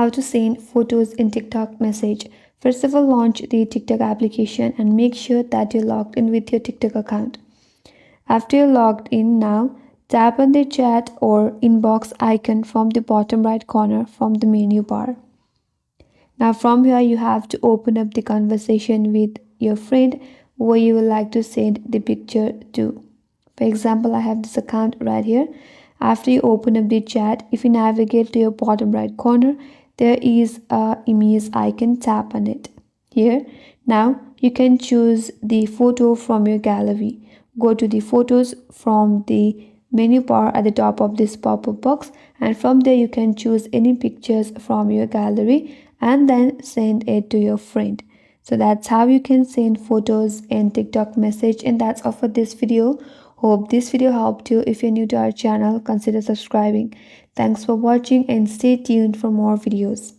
how to send photos in TikTok message. First of all, launch the TikTok application and make sure that you're logged in with your TikTok account. After you're logged in now, tap on the chat or inbox icon from the bottom right corner from the menu bar. Now from here you have to open up the conversation with your friend where you would like to send the picture to. For example, I have this account right here. After you open up the chat, if you navigate to your bottom right corner, there is a image icon, tap on it. Here, now you can choose the photo from your gallery. Go to the photos from the menu bar at the top of this pop-up box, and from there you can choose any pictures from your gallery and then send it to your friend. So that's how you can send photos in TikTok message, and that's all for this video. Hope this video helped you. If you're new to our channel, consider subscribing. Thanks for watching and stay tuned for more videos.